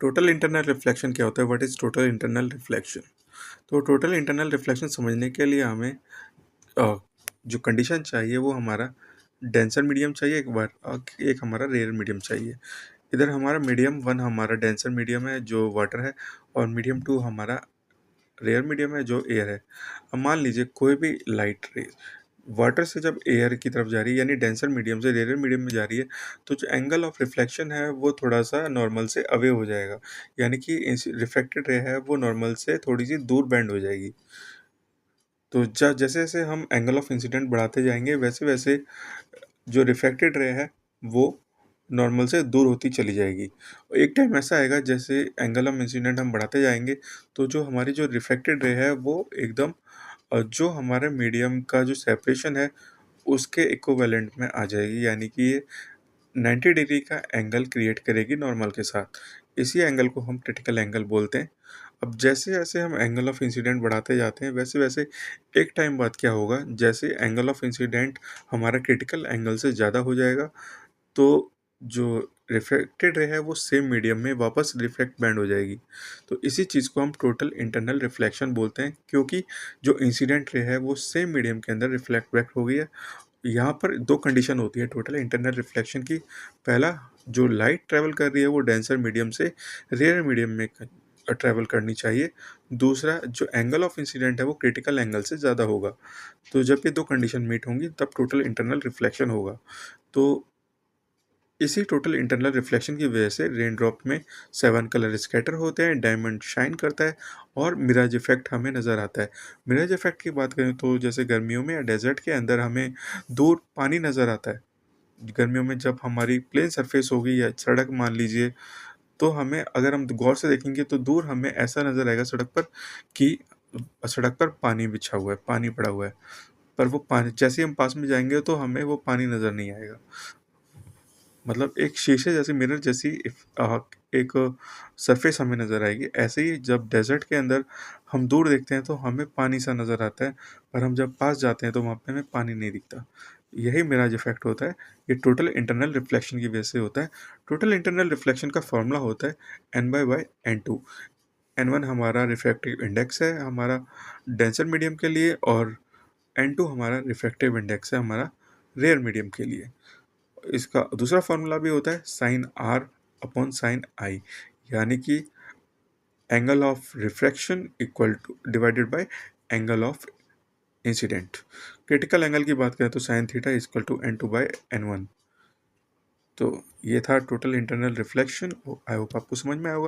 Total internal reflection क्या होता है? What is total internal reflection? तो टोटल इंटरनल रिफ्लेक्शन समझने के लिए हमें अ, जो कंडीशन चाहिए वो हमारा डेंसर मीडियम चाहिए एक हमारा रेयर मीडियम चाहिए। इधर हमारा मीडियम 1 हमारा डेंसर मीडियम है जो वाटर है, और मीडियम 2 हमारा रेयर मीडियम है जो एयर है। अब मान लीजिए कोई भी लाइट रे वाटर से जब एयर की तरफ जा रही है, यानी डेंसर मीडियम से रेयर मीडियम में जा रही है, तो जो एंगल ऑफ रिफ्लेक्शन है वो थोड़ा सा नॉर्मल से अवे हो जाएगा, यानी कि रिफ्लेक्टेड रे है वो नॉर्मल से थोड़ी सी दूर बेंड हो जाएगी। तो जैसे जैसे हम एंगल ऑफ इंसिडेंट बढ़ाते जाएंगे, वैसे वैसे जो रिफ्लेक्टेड रे है वो नॉर्मल से दूर होती चली जाएगी। और एक टाइम ऐसा आएगा जैसे एंगल ऑफ इंसिडेंट हम बढ़ाते जाएंगे, तो जो हमारी जो रिफ्लेक्टेड रे है वो एकदम जो हमारे मीडियम का जो सेपरेशन है उसके इक्विवेलेंट में आ जाएगी, यानी कि ये 90 डिग्री का एंगल क्रिएट करेगी नॉर्मल के साथ। इसी एंगल को हम क्रिटिकल एंगल बोलते हैं। अब जैसे जैसे हम एंगल ऑफ इंसिडेंट बढ़ाते जाते हैं, वैसे वैसे एक टाइम बाद क्या होगा, जैसे एंगल ऑफ इंसिडेंट हमारा क्रिटिकल एंगल से ज़्यादा हो जाएगा, तो जो रिफ्लेक्टेड रे है वो सेम मीडियम में वापस रिफ्लेक्ट बैंड हो जाएगी। तो इसी चीज़ को हम टोटल इंटरनल रिफ्लेक्शन बोलते हैं, क्योंकि जो इंसिडेंट रे है वो सेम मीडियम के अंदर रिफ्लेक्ट बैक हो गई है। यहाँ पर दो कंडीशन होती है टोटल इंटरनल रिफ्लेक्शन की। पहला, जो लाइट ट्रेवल कर रही है वो डेंसर मीडियम से रेयर मीडियम में ट्रेवल करनी चाहिए। दूसरा, जो एंगल ऑफ इंसिडेंट है वो क्रिटिकल एंगल से ज़्यादा होगा। तो जब ये दो कंडीशन मीट होंगी तब टोटल इंटरनल रिफ्लेक्शन होगा। तो इसी टोटल इंटरनल रिफ्लेक्शन की वजह से रेन ड्रॉप में 7 कलर स्कैटर होते हैं, डायमंड शाइन करता है, और मिराज इफेक्ट हमें नज़र आता है। मिराज इफेक्ट की बात करें तो जैसे गर्मियों में या डेजर्ट के अंदर हमें दूर पानी नज़र आता है। गर्मियों में जब हमारी प्लेन सरफेस होगी या सड़क मान लीजिए, तो हमें अगर हम गौर से देखेंगे तो दूर हमें ऐसा नज़र आएगा सड़क पर कि सड़क पर पानी बिछा हुआ है, पानी पड़ा हुआ है। पर वो पानी जैसे ही हम पास में जाएंगे तो हमें वो पानी नज़र नहीं आएगा। मतलब एक शीशे जैसी, मिरर जैसी एक सरफेस हमें नज़र आएगी। ऐसे ही जब डेजर्ट के अंदर हम दूर देखते हैं तो हमें पानी सा नज़र आता है, पर हम जब पास जाते हैं तो वहाँ पे हमें पानी नहीं दिखता। यही मिराज इफेक्ट होता है। ये टोटल इंटरनल रिफ्लेक्शन की वजह से होता है। टोटल इंटरनल रिफ्लेक्शन का फॉर्मूला होता है N/N2। N1 हमारा रिफ्रैक्टिव इंडेक्स है हमारा डेंसर मीडियम के लिए, और N2 हमारा रिफ्रैक्टिव इंडेक्स है हमारा रेयर मीडियम के लिए। इसका दूसरा फॉर्मूला भी होता है साइन आर अपॉन साइन आई, यानी कि angle of refraction equal two divided by angle of incident. Critical angle की बात करें तो sine theta equal to N2/N1। तो ये था total internal reflection. I hope आपको समझ में आया होगा।